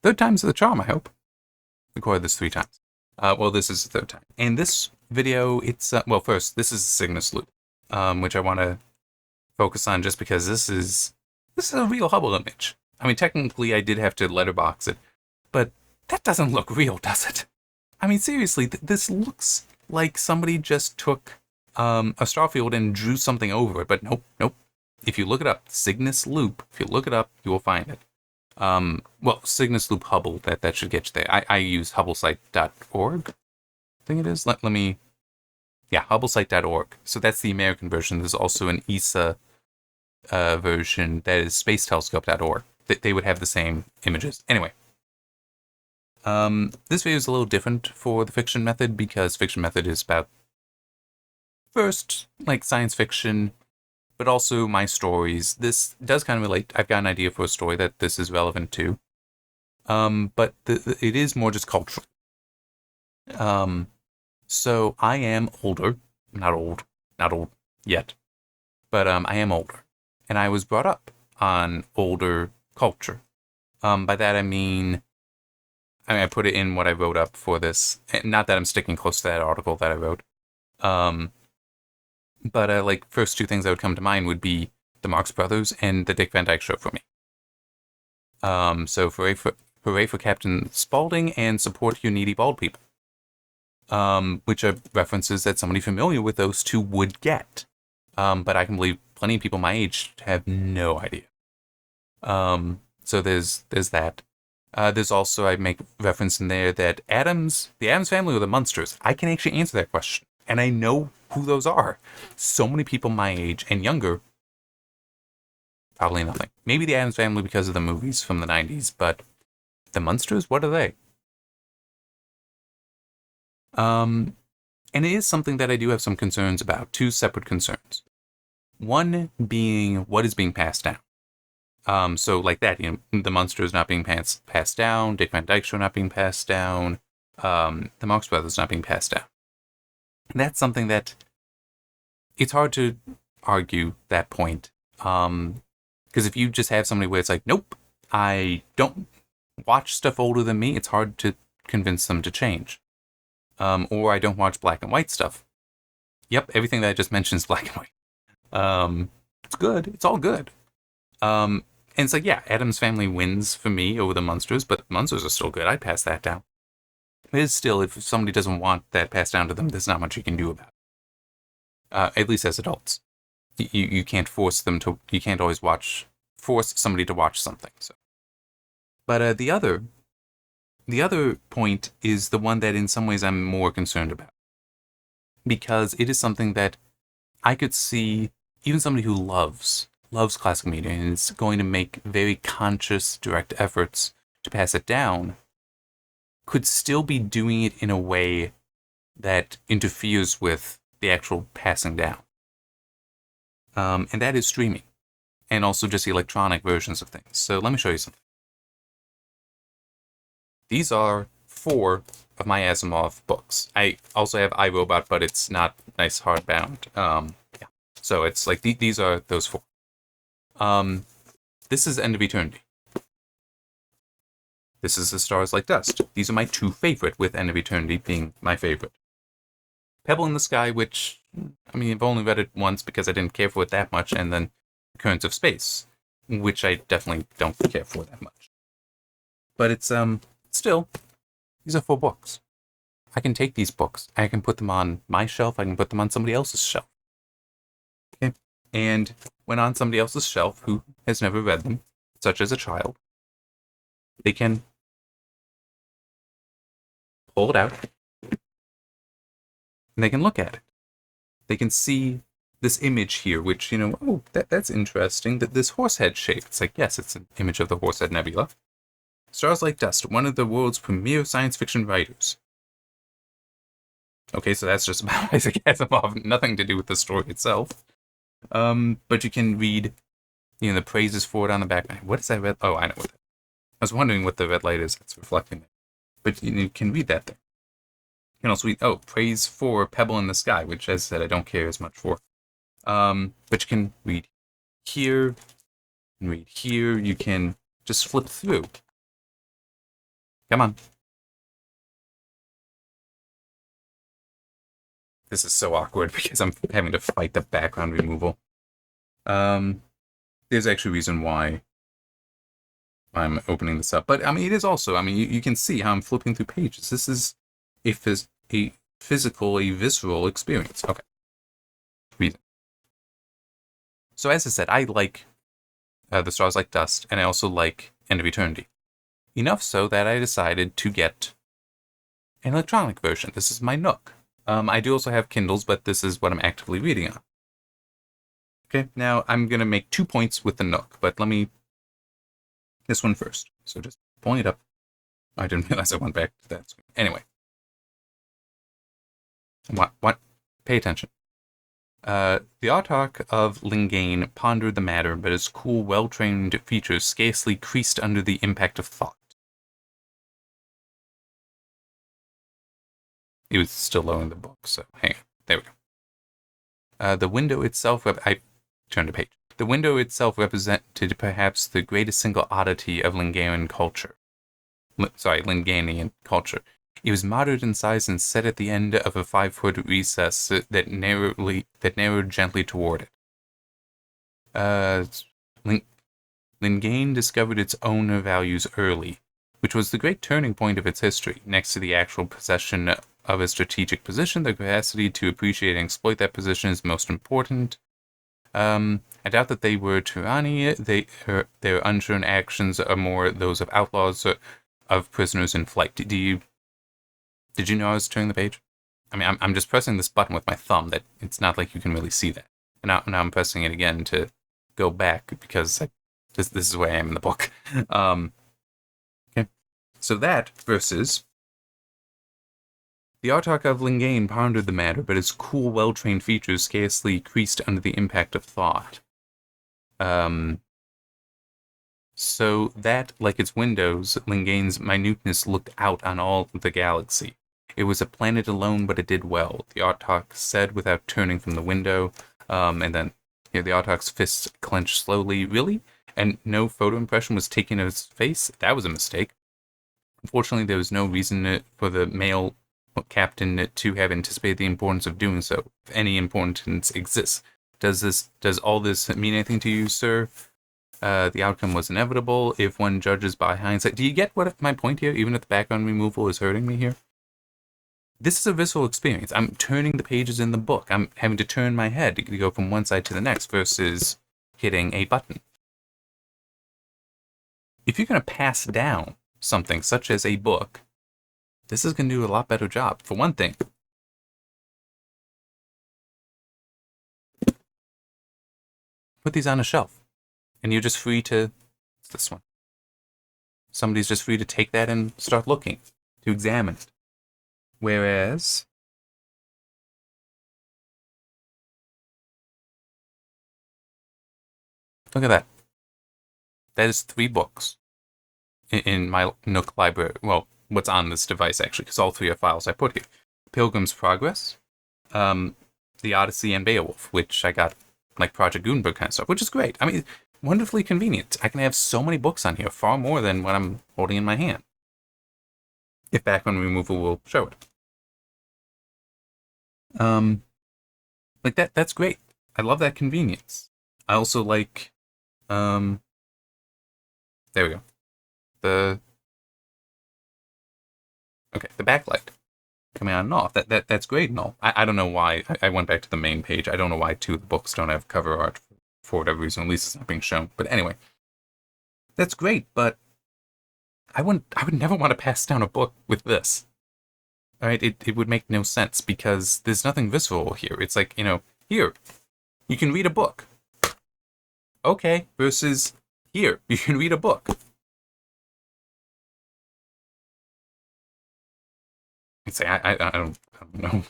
Third time's the charm, I hope. Recorded this 3 times. Well, this is the third time. And this video, it's, well, first, this is a Cygnus loop, which I want to focus on just because this is a real Hubble image. I mean, technically, I did have to letterbox it, but that doesn't look real, does it? I mean, seriously, this looks like somebody just took a star field and drew something over it, but nope, nope. If you look it up, Cygnus loop, if you look it up, you will find it. Well, Cygnus loop Hubble, that should get you there. I use hubblesite.org, I think it is. Let me, yeah, hubblesite.org. So that's the American version. There's also an ESA version that is spacetelescope.org. They would have the same images. Anyway, this video is a little different for the fiction method because fiction method is about, first, like science fiction, but also my stories. This does kind of relate. I've got an idea for a story that this is relevant to. But it is more just cultural. So I am older. Not old yet. But I am older. And I was brought up on older culture. By that I mean I put it in what I wrote up for this. Not that I'm sticking close to that article that I wrote. But like first two things that would come to mind would be the Marx Brothers and the Dick Van Dyke Show for me. So hooray for Captain Spaulding and support you needy bald people. Which are references that somebody familiar with those two would get. But I can believe plenty of people my age have no idea. So there's that. There's also, I make reference in there that the Addams family or the Munsters. I can actually answer that question. And I know who those are. So many people my age and younger, probably nothing. Maybe the Addams family because of the movies from the 90s, but the Munsters, what are they? And it is something that I do have some concerns about. Two separate concerns. One being what is being passed down. So like that, the Munsters not being passed down, Dick Van Dyke Show not being passed down, the Marx Brothers not being passed down. And that's something that it's hard to argue that point. Because if you just have somebody where it's like, nope, I don't watch stuff older than me, it's hard to convince them to change. Or I don't watch black and white stuff. Yep, everything that I just mentioned is black and white. It's good. It's all good. And it's like, yeah, Addams Family wins for me over the Munsters, but the Munsters are still good. I'd pass that down. It is still, if somebody doesn't want that passed down to them, there's not much you can do about it. At least as adults. You can't force them to, you can't always force somebody to watch something. So, but the other point is the one that in some ways I'm more concerned about. Because it is something that I could see, even somebody who loves classical media and is going to make very conscious, direct efforts to pass it down, could still be doing it in a way that interferes with the actual passing down. And that is streaming. And also just electronic versions of things. So let me show you something. These are 4 of my Asimov books. I also have iRobot, but it's not nice hardbound. Yeah. So it's like these are those 4. This is End of Eternity. This is The Stars Like Dust. These are my 2 favorite, with End of Eternity being my favorite. Pebble in the Sky, which, I mean, I've only read it once because I didn't care for it that much, and then Currents of Space, which I definitely don't care for that much. But it's, still, these are 4 books. I can take these books, I can put them on my shelf, I can put them on somebody else's shelf. Okay? And when on somebody else's shelf who has never read them, such as a child, they can pull it out, and they can look at it. They can see this image here, which, oh, that's interesting, that this horsehead shape. It's like, yes, it's an image of the Horsehead Nebula. Stars Like Dust, one of the world's premier science fiction writers. Okay, so that's just about Isaac Asimov, nothing to do with the story itself. But you can read, the praises for it on the back. What is that red? Oh, I know what that is. I was wondering what the red light is that's reflecting it. But you can read that there. You can also read, praise for Pebble in the Sky, which, as I said, I don't care as much for. But you can read here, and read here. You can just flip through. Come on. This is so awkward because I'm having to fight the background removal. There's actually a reason why I'm opening this up. But, I mean, it is also, I mean, you can see how I'm flipping through pages. This is a physical, a visceral experience. Okay. Reason. So, as I said, I like The Stars Like Dust, and I also like End of Eternity. Enough so that I decided to get an electronic version. This is my Nook. I do also have Kindles, but this is what I'm actively reading on. Okay, now I'm going to make 2 points with the Nook, but let me... This one first. So just pulling it up. I didn't realize I went back to that screen. Anyway. What? Pay attention. The Autarch of Lingane pondered the matter, but his cool, well-trained features scarcely creased under the impact of thought. It was still low in the book, so hang on. There we go. The window itself... I turned a page. The window itself represented perhaps the greatest single oddity of Linganian culture. Linganian culture. It was moderate in size and set at the end of a 5-foot recess that narrowed gently toward it. Lingane discovered its own values early, which was the great turning point of its history. Next to the actual possession of a strategic position, the capacity to appreciate and exploit that position is most important. I doubt that they were tyranny. Their unshown actions are more those of outlaws, of prisoners in flight. Did you know I was turning the page? I mean, I'm just pressing this button with my thumb. That it's not like you can really see that. And now I'm pressing it again to go back because this is where I am in the book. Okay, so that versus. The Autarch of Lingane pondered the matter, but its cool, well-trained features scarcely creased under the impact of thought. So that, like its windows, Lingane's minuteness looked out on all the galaxy. It was a planet alone, but it did well, the Autarch said without turning from the window. And then the Autarch's fists clenched slowly. Really? And no photo impression was taken of his face? That was a mistake. Unfortunately, there was no reason for the male captain to have anticipated the importance of doing so, if any importance exists. Does all this mean anything to you, sir? The outcome was inevitable if one judges by hindsight. Do you get what my point here, even if the background removal is hurting me here? This is a visceral experience. I'm turning the pages in the book. I'm having to turn my head to go from one side to the next versus hitting a button. If you're going to pass down something such as a book, this is going to do a lot better job. For one thing, put these on a shelf, and you're just free to... It's this one. Somebody's just free to take that and start looking, to examine it. Whereas... Look at that. That is 3 books in my Nook library. Well, what's on this device, actually, because all 3 are files I put here. Pilgrim's Progress, The Odyssey, and Beowulf, which I got, like, Project Gutenberg kind of stuff, which is great. I mean, wonderfully convenient. I can have so many books on here, far more than what I'm holding in my hand. If background removal will show it. Like, that's great. I love that convenience. I also like, there we go. The backlight coming on and off. That's great and all. I don't know why. I went back to the main page. I don't know why 2 of the books don't have cover art for whatever reason. At least it's not being shown. But anyway, that's great. But I would never want to pass down a book with this. All right, it would make no sense because there's nothing visceral here. It's like, here, you can read a book. Okay, versus here, you can read a book. It's like, I don't know.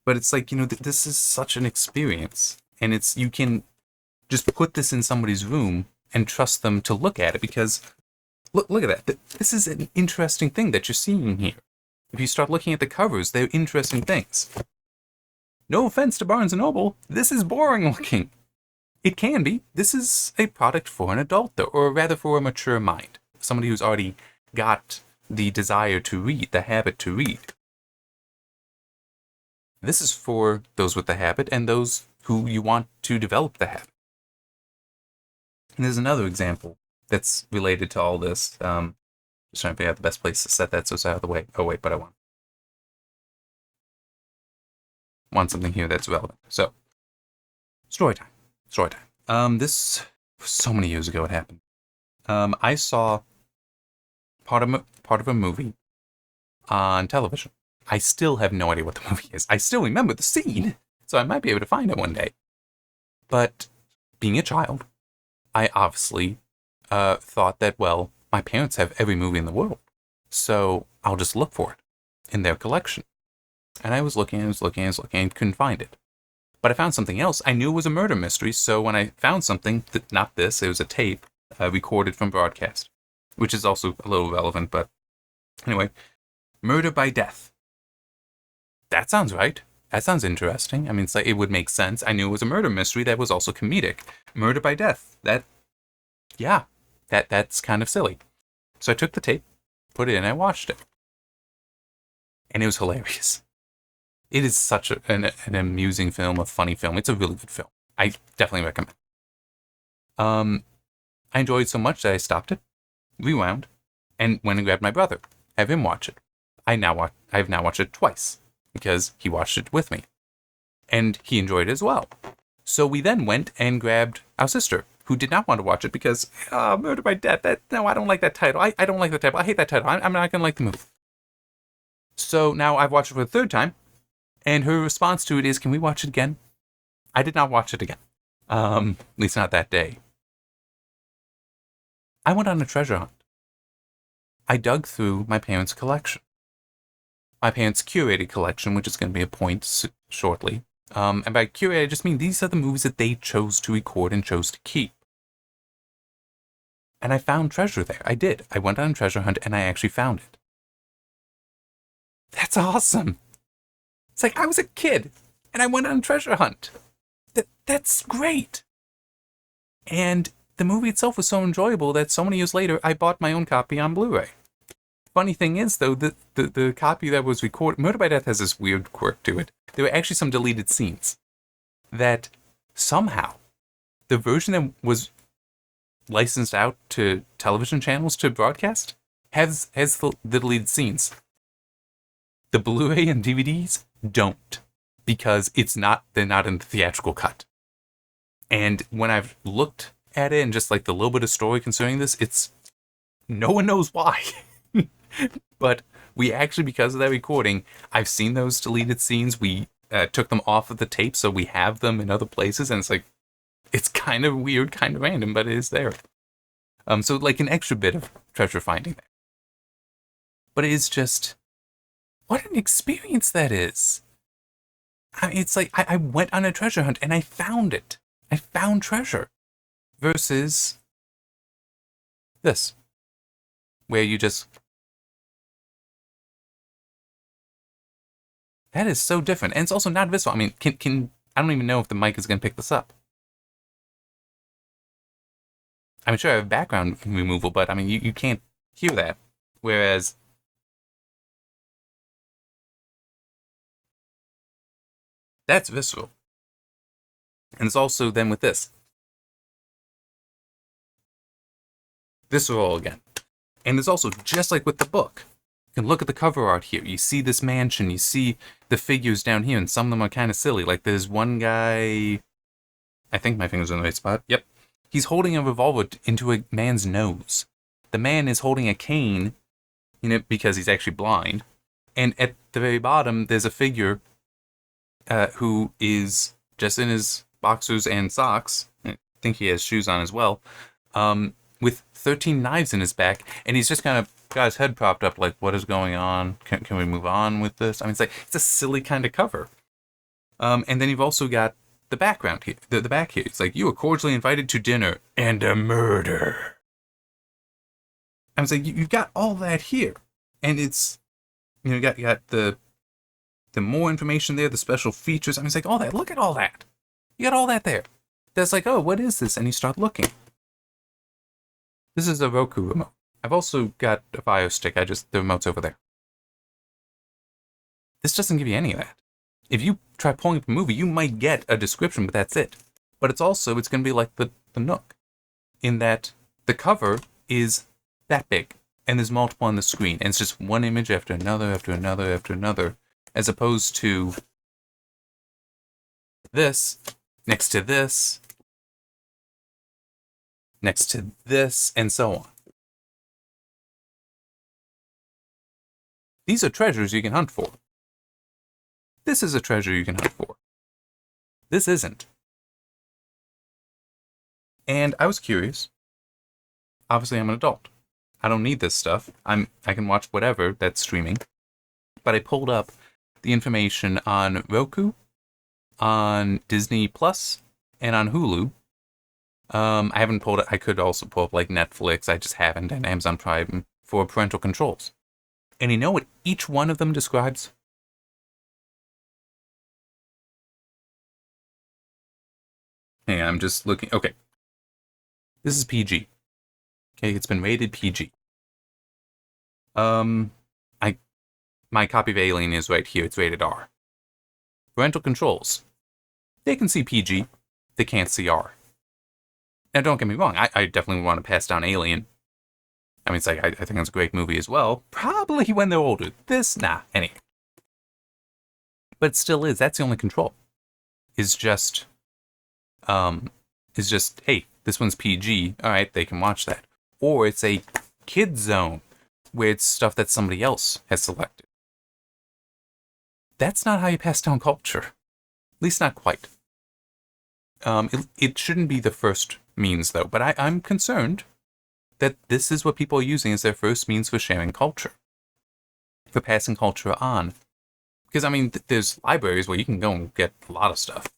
But it's like, this is such an experience. And you can just put this in somebody's room and trust them to look at it because, look at that. This is an interesting thing that you're seeing here. If you start looking at the covers, they're interesting things. No offense to Barnes & Noble, this is boring looking. It can be. This is a product for an adult, though, or rather for a mature mind. Somebody who's already got the desire to read, the habit to read. This is for those with the habit and those who you want to develop the habit. And there's another example that's related to all this. Just trying to figure out the best place to set that so it's out of the way. Oh, wait, but I want something here that's relevant. So, story time. This was so many years ago it happened. I saw part of a movie on television. I still have no idea what the movie is. I still remember the scene, so I might be able to find it one day. But being a child, I obviously thought that, well, my parents have every movie in the world, so I'll just look for it in their collection. And I was looking, and couldn't find it. But I found something else. I knew it was a murder mystery, so when I found something, not this, it was a tape recorded from broadcast, which is also a little relevant, but anyway, Murder by Death. That sounds right. That sounds interesting. I mean, it would make sense. I knew it was a murder mystery that was also comedic. Murder by Death. That's kind of silly. So I took the tape, put it in, and I watched it. And it was hilarious. It is such an amusing film, a funny film. It's a really good film. I definitely recommend. I enjoyed it so much that I stopped it, rewound, and went and grabbed my brother, have him watch it. I've now watched it twice, because he watched it with me. And he enjoyed it as well. So we then went and grabbed our sister, who did not want to watch it because, Murder by Death, no, I don't like that title. I don't like that title. I hate that title. I'm not going to like the movie. So now I've watched it for the third time, and her response to it is, can we watch it again? I did not watch it again. At least not that day. I went on a treasure hunt. I dug through my parents' collection. My parents' curated collection, which is going to be a point shortly. And by curated, I just mean these are the movies that they chose to record and chose to keep. And I found treasure there. I did. I went on a treasure hunt and I actually found it. That's awesome. It's like I was a kid and I went on a treasure hunt. That's great. And the movie itself was so enjoyable that so many years later, I bought my own copy on Blu-ray. Funny thing is, though, the copy that was recorded, Murder by Death has this weird quirk to it. There were actually some deleted scenes that somehow the version that was licensed out to television channels to broadcast has the deleted scenes. The Blu-ray and DVDs don't, because they're not in the theatrical cut. And when I've looked at it and just like the little bit of story concerning this, no one knows why. But we actually, because of that recording, I've seen those deleted scenes. We took them off of the tape, so we have them in other places, and it's kind of weird, kind of random, but it is there. So like an extra bit of treasure finding there. But it is just, what an experience that is. I mean, it's like I went on a treasure hunt and I found it. I found treasure. Versus this, where you just... That is so different. And it's also not visible. I mean, I don't even know if the mic is going to pick this up. I'm sure I have background removal, but I mean, you can't hear that. Whereas that's visceral. And it's also then with this. Visceral again. And it's also just like with the book. You can look at the cover art here. You see this mansion. You see the figures down here, and some of them are kind of silly. Like there's one guy... I think my finger's in the right spot. Yep. He's holding a revolver into a man's nose. The man is holding a cane, because he's actually blind. And at the very bottom, there's a figure who is just in his boxers and socks. I think he has shoes on as well. With 13 knives in his back, and he's just kind of got his head propped up like, what is going on? Can we move on with this? I mean, it's a silly kind of cover. And then you've also got the background here, the back here. It's like, you were cordially invited to dinner and a murder. I was like, you've got all that here. And it's, you got the more information there, the special features. I mean, it's like, all that, look at all that. You got all that there. That's like, oh, what is this? And you start looking. This is a Roku remote. I've also got a Fire Stick. The remote's over there. This doesn't give you any of that. If you try pulling up a movie, you might get a description, but that's it. But it's going to be like the Nook, in that the cover is that big, and there's multiple on the screen, and it's just one image after another, after another, after another, as opposed to this, next to this, next to this, and so on. These are treasures you can hunt for. This is a treasure you can hunt for. This isn't. And I was curious. Obviously, I'm an adult. I don't need this stuff. I can watch whatever that's streaming. But I pulled up the information on Roku, on Disney Plus, and on Hulu. I haven't pulled it. I could also pull up like Netflix. I just haven't, and Amazon Prime for parental controls. And you know what each one of them describes? Hey, I'm just looking. Okay. This is PG. Okay, it's been rated PG. My copy of Alien is right here. It's rated R. Parental controls. They can see PG. They can't see R. Now, don't get me wrong. I definitely want to pass down Alien. I mean, it's like, I think it's a great movie as well. Probably when they're older. This, nah, anyway. But it still is. That's the only control. Is just, hey, this one's PG. All right, they can watch that. Or it's a kid zone where it's stuff that somebody else has selected. That's not how you pass down culture. At least not quite. It shouldn't be the first means, though. But I'm concerned that this is what people are using as their first means for sharing culture. For passing culture on. Because, I mean, there's libraries where you can go and get a lot of stuff.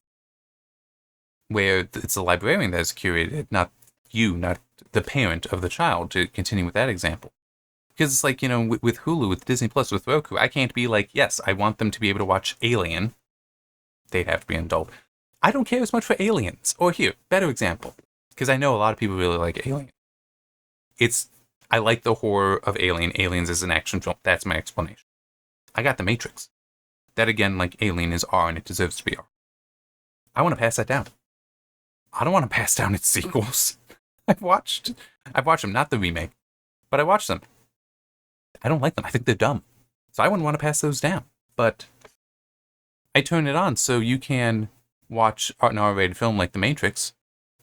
Where it's the librarian that is curated, not you, not the parent of the child, to continue with that example. Because it's like, with Hulu, with Disney Plus, with Roku, I can't be like, yes, I want them to be able to watch Alien. They'd have to be an adult. I don't care as much for Aliens. Or here, better example. Because I know a lot of people really like Alien. I like the horror of Alien. Aliens is an action film. That's my explanation. I got The Matrix. That again, like Alien, is R and it deserves to be R. I want to pass that down. I don't want to pass down its sequels. I've watched them, not the remake, but I watched them. I don't like them. I think they're dumb. So I wouldn't want to pass those down. But I turn it on so you can watch an R-rated film like The Matrix,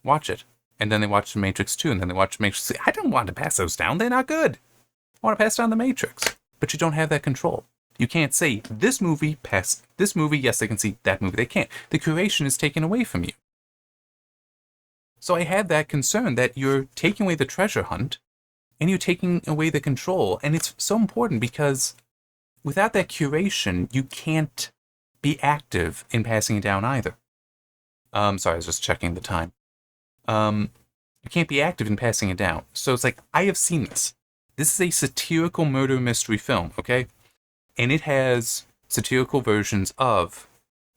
watch it. And then they watch The Matrix 2, and then they watch The Matrix 3. I don't want to pass those down. They're not good. I want to pass down The Matrix. But you don't have that control. You can't say, this movie, pass this movie, yes, they can see that movie, they can't. The curation is taken away from you. So I had that concern that you're taking away the treasure hunt, and you're taking away the control. And it's so important because without that curation, you can't be active in passing it down either. Sorry, I was just checking the time. You can't be active in passing it down. So it's like, I have seen this. This is a satirical murder mystery film, okay? And it has satirical versions of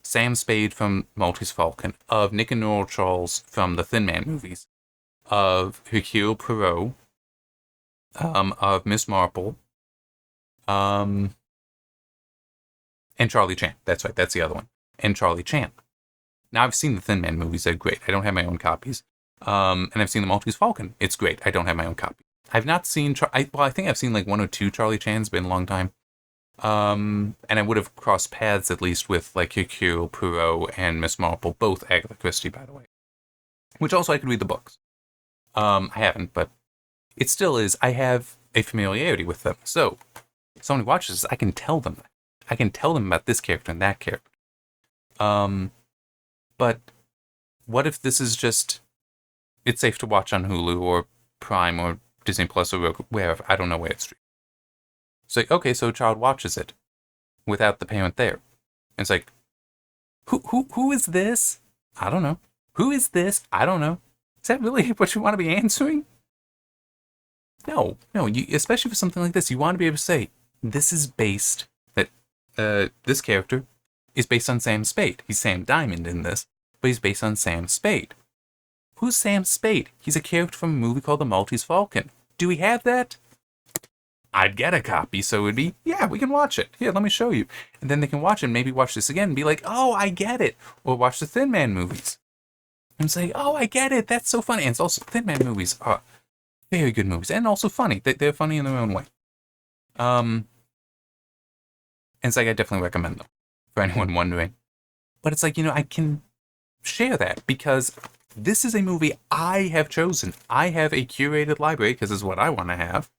Sam Spade from Maltese Falcon, of Nick and Noel Charles from the Thin Man movies, of Hercule Poirot, of Miss Marple, and Charlie Chan. That's right, that's the other one. And Charlie Chan. Now, I've seen the Thin Man movies. They're great. I don't have my own copies. And I've seen the Maltese Falcon. It's great. I don't have my own copy. I've not seen... I think I've seen like one or two Charlie Chans. It's been a long time. And I would have crossed paths at least with like Hercule Poirot and Miss Marple, both Agatha Christie, by the way. Which also I could read the books. I haven't, but it still is. I have a familiarity with them. So, if someone watches this, I can tell them that. I can tell them about this character and that character. But what if this is just, it's safe to watch on Hulu or Prime or Disney Plus or Roku, wherever. I don't know where it's streamed. So, okay, so a child watches it without the parent there. And it's like, who is this? I don't know. Who is this? I don't know. Is that really what you want to be answering? No, especially for something like this, you want to be able to say, this is based, that this character is based on Sam Spade. He's Sam Diamond in this, but he's based on Sam Spade. Who's Sam Spade? He's a character from a movie called The Maltese Falcon. Do we have that? I'd get a copy, so it would be, yeah, we can watch it. Here, let me show you. And then they can watch it, and maybe watch this again and be like, oh, I get it. Or watch the Thin Man movies. And say, oh, I get it. That's so funny. And it's also, Thin Man movies are very good movies. And also funny. They're funny in their own way. And it's like, I definitely recommend them for anyone wondering. But it's like, I can share that because this is a movie I have chosen. I have a curated library because it's what I want to have.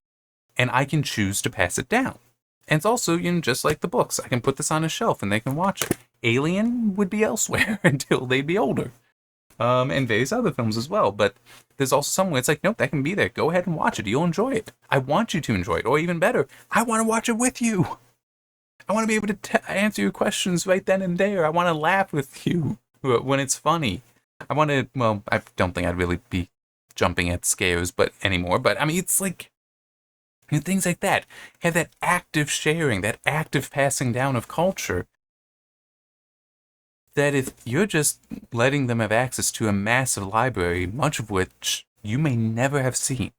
And I can choose to pass it down. And it's also, just like the books. I can put this on a shelf and they can watch it. Alien would be elsewhere until they'd be older. And various other films as well. But there's also some where it's like, nope, that can be there. Go ahead and watch it. You'll enjoy it. I want you to enjoy it. Or even better, I want to watch it with you. I want to be able to answer your questions right then and there. I want to laugh with you when it's funny. I want to, well, I don't think I'd really be jumping at scares anymore. But, I mean, it's like, things like that. Have that active sharing, that active passing down of culture. That if you're just letting them have access to a massive library, much of which you may never have seen,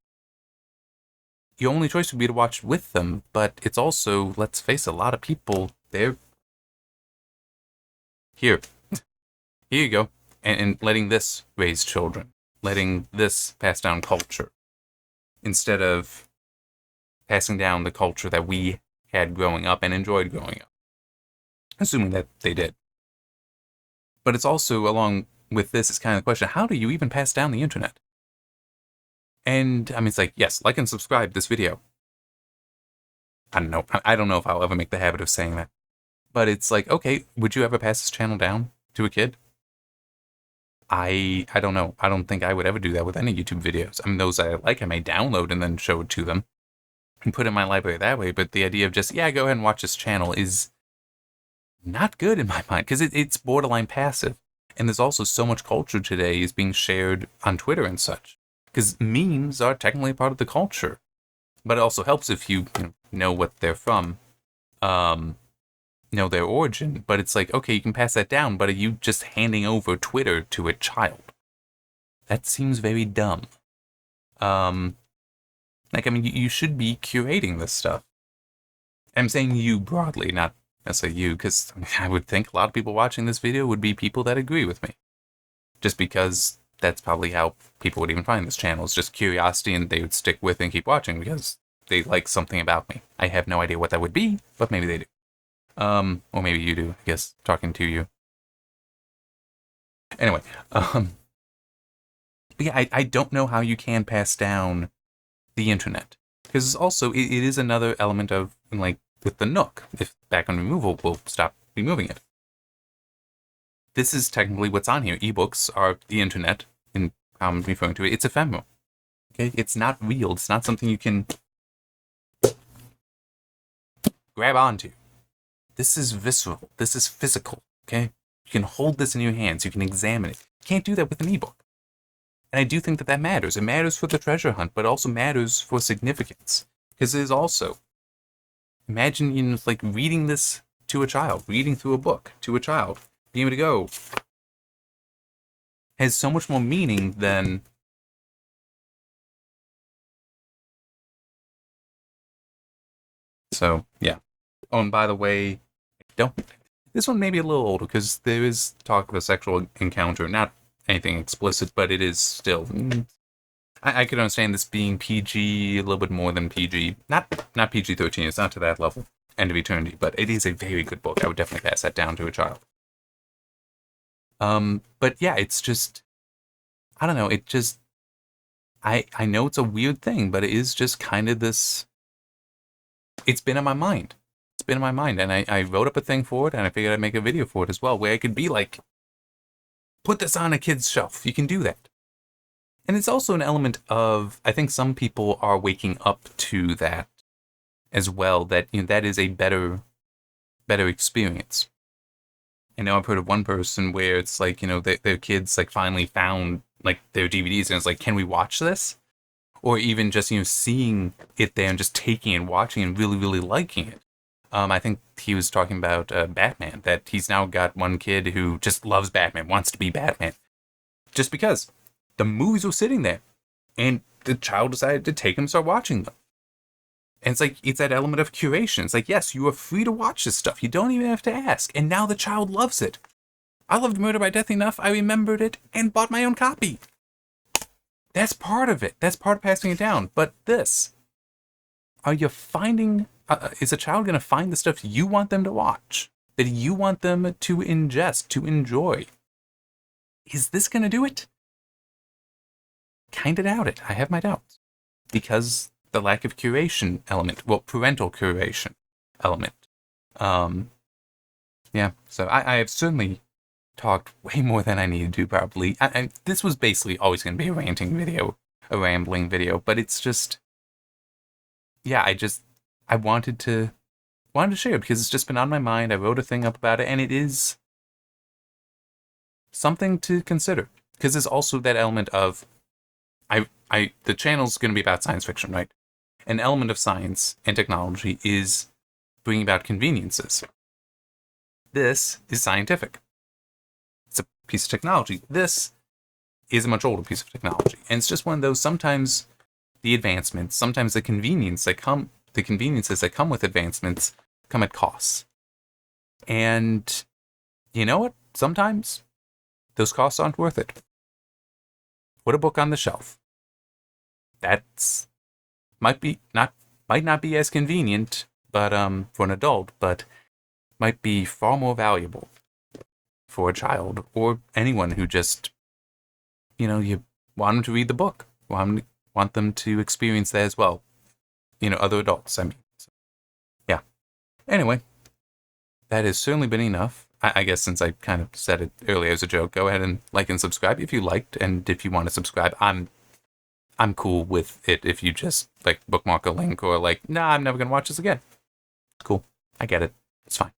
your only choice would be to watch with them, but it's also, let's face it, a lot of people, they're here. Here you go. And letting this raise children, letting this pass down culture, instead of passing down the culture that we had growing up and enjoyed growing up. Assuming that they did. But it's also, along with this, is kind of the question, how do you even pass down the internet? And, I mean, it's like, yes, like and subscribe this video. I don't know. I don't know if I'll ever make the habit of saying that. But it's like, okay, would you ever pass this channel down to a kid? I don't know. I don't think I would ever do that with any YouTube videos. I mean, those I like, I may download and then show it to them and put it in my library that way. But the idea of just, yeah, go ahead and watch this channel is not good in my mind because it's borderline passive. And there's also so much culture today is being shared on Twitter and such. Because memes are technically part of the culture. But it also helps if you know what they're from, know their origin. But it's like, okay, you can pass that down, but are you just handing over Twitter to a child? That seems very dumb. Like, I mean, you should be curating this stuff. I'm saying you broadly, not necessarily you, because I would think a lot of people watching this video would be people that agree with me. Just because that's probably how people would even find this channel. It's just curiosity, and they would stick with and keep watching because they like something about me. I have no idea what that would be, but maybe they do. Or maybe you do, I guess, talking to you. Anyway, but yeah, I don't know how you can pass down the internet. Because also, it is another element of, like, with the Nook. If background removal will stop removing it. This is technically what's on here. Ebooks are the internet, and I'm referring to it. It's ephemeral. Okay? It's not real. It's not something you can grab onto. This is visceral. This is physical. Okay? You can hold this in your hands. You can examine it. You can't do that with an ebook. And I do think that matters. It matters for the treasure hunt, but also matters for significance. Because it is also, imagine, like reading this to a child, reading through a book to a child, being able to go, has so much more meaning than so, yeah. Oh, and by the way, this one may be a little older because there is talk of a sexual encounter, not anything explicit, but it is still. I could understand this being PG, a little bit more than PG. Not PG-13, it's not to that level, End of Eternity, but it is a very good book. I would definitely pass that down to a child. But yeah, it's just, I don't know, it just, I know it's a weird thing, but it is just kind of this, it's been in my mind. It's been in my mind, and I wrote up a thing for it, and I figured I'd make a video for it as well, where I could be like, put this on a kid's shelf. You can do that. And it's also an element of, I think some people are waking up to that as well, that that is a better experience. I know I've heard of one person where it's like, their kids like finally found like their DVDs and it's like, can we watch this? Or even just, seeing it there and just taking and watching and really, really liking it. I think he was talking about Batman, that he's now got one kid who just loves Batman, wants to be Batman. Just because the movies were sitting there and the child decided to take him and start watching them. And it's like, it's that element of curation. It's like, yes, you are free to watch this stuff. You don't even have to ask. And now the child loves it. I loved Murder by Death enough, I remembered it and bought my own copy. That's part of it. That's part of passing it down. But this, are you finding, is a child going to find the stuff you want them to watch? That you want them to ingest, to enjoy? Is this going to do it? Kind of doubt it. I have my doubts. Because the lack of curation element, well, parental curation element. Yeah, so I have certainly talked way more than I needed to, probably. This was basically always going to be a ranting video, a rambling video, but it's just, yeah, I wanted to share it because it's just been on my mind. I wrote a thing up about it, and it is something to consider. Because there's also that element of, the channel's going to be about science fiction, right? An element of science and technology is bringing about conveniences. This is scientific. It's a piece of technology. This is a much older piece of technology. And it's just one of those, sometimes the advancements, sometimes the conveniences that come with advancements come at costs. And you know what? Sometimes those costs aren't worth it. Put a book on the shelf. That's might not be as convenient, but for an adult, but might be far more valuable for a child or anyone who just, you want them to read the book, want them to experience that as well. Other adults. I mean, so, yeah. Anyway, that has certainly been enough. I guess since I kind of said it earlier as a joke, go ahead and like and subscribe if you liked, and if you want to subscribe, I'm cool with it if you just like bookmark a link or like, nah, I'm never gonna watch this again. Cool, I get it. It's fine.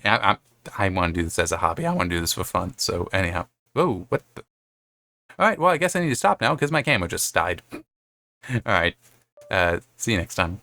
I want to do this as a hobby. I want to do this for fun. So anyhow, whoa, what the? All right, well, I guess I need to stop now because my camera just died. All right, see you next time.